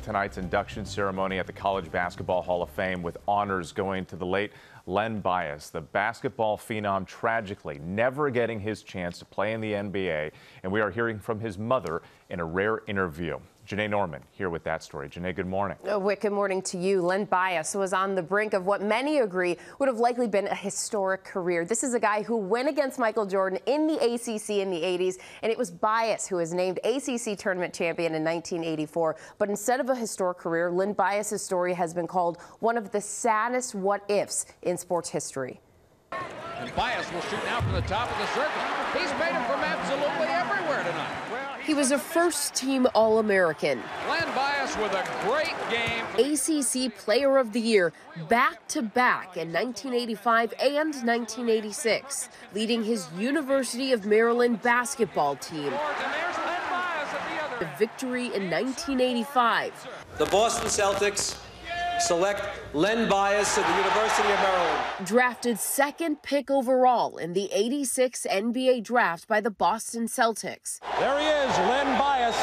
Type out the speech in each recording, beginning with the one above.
tonight's induction ceremony at the College Basketball Hall of Fame, with honors going to the late Len Bias, the basketball phenom, tragically never getting his chance to play in the NBA. And we are hearing from his mother in a rare interview. Janae Norman here with that story. Janae, good morning. Wick, good morning to you. Len Bias was on the brink of what many agree would have likely been a historic career. This is a guy who went against Michael Jordan in the ACC in the 80s, and it was Bias who was named ACC tournament champion in 1984. But instead of a historic career, Len Bias' story has been called one of the saddest what-ifs in sports history. And Bias will shoot now from the top of the circle. He's made it from absolutely everywhere tonight. He was a first-team All-American. Len Bias with a great game. ACC Player of the Year back-to-back in 1985 and 1986, leading his University of Maryland basketball team. The victory in 1985. The Boston Celtics select Len Bias of the University of Maryland. Drafted second pick overall in the '86 NBA draft by the Boston Celtics. There he is, Len Bias.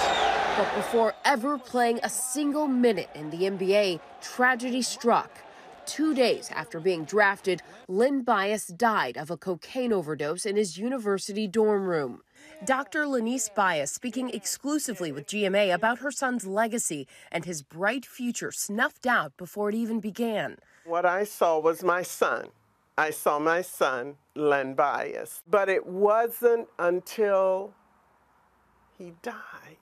But before ever playing a single minute in the NBA, tragedy struck. 2 days after being drafted, Len Bias died of a cocaine overdose in his university dorm room. Dr. Len Bias speaking exclusively with GMA about her son's legacy and his bright future snuffed out before it even began. What I saw was my son. I saw my son, Len Bias. But it wasn't until he died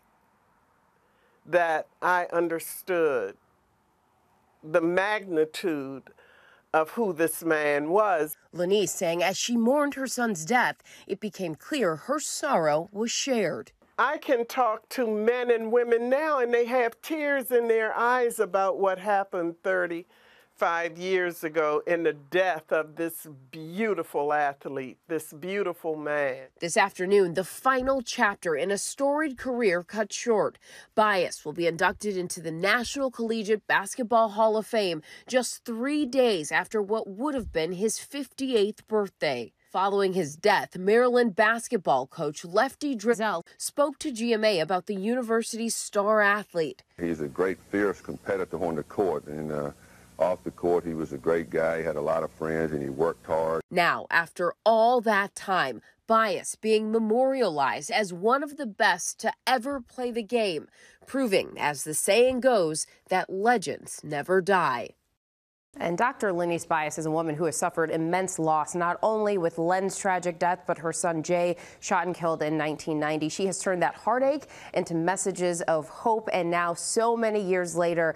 that I understood the magnitude of who this man was. Len saying as she mourned her son's death, it became clear her sorrow was shared. I can talk to men and women now, and they have tears in their eyes about what happened 35 years ago in the death of this beautiful athlete, this beautiful man. This afternoon, the final chapter in a storied career cut short. Bias will be inducted into the National Collegiate Basketball Hall of Fame just 3 days after what would have been his 58th birthday. Following his death, Maryland basketball coach Lefty Driesell spoke to GMA about the university's star athlete. He's a great, fierce competitor on the court, and off the court, he was a great guy. He had a lot of friends, and he worked hard. Now, after all that time, Bias being memorialized as one of the best to ever play the game, proving, as the saying goes, that legends never die. And Dr. Len Bias is a woman who has suffered immense loss, not only with Len's tragic death, but her son Jay, shot and killed in 1990. She has turned that heartache into messages of hope, and now so many years later,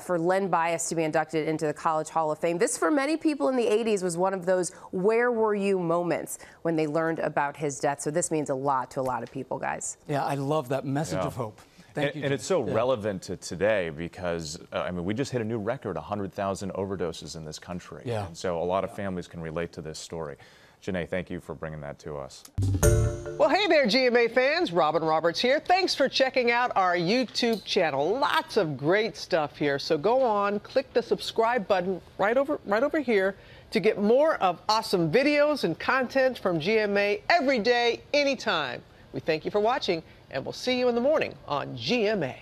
for Len Bias to be inducted into the College Hall of Fame. This, for many people in the 80s, was one of those where were you moments when they learned about his death. So this means a lot to a lot of people, guys. Yeah, I love that message of hope. Thank you, and it's so relevant to today because, I mean, we just hit a new record, 100,000 overdoses in this country. Yeah. And so a lot of families can relate to this story. Janae, thank you for bringing that to us. Well, hey there, GMA fans. Robin Roberts here. Thanks for checking out our YouTube channel. Lots of great stuff here. So go on, click the subscribe button right over here to get more of awesome videos and content from GMA every day, anytime. We thank you for watching, and we'll see you in the morning on GMA.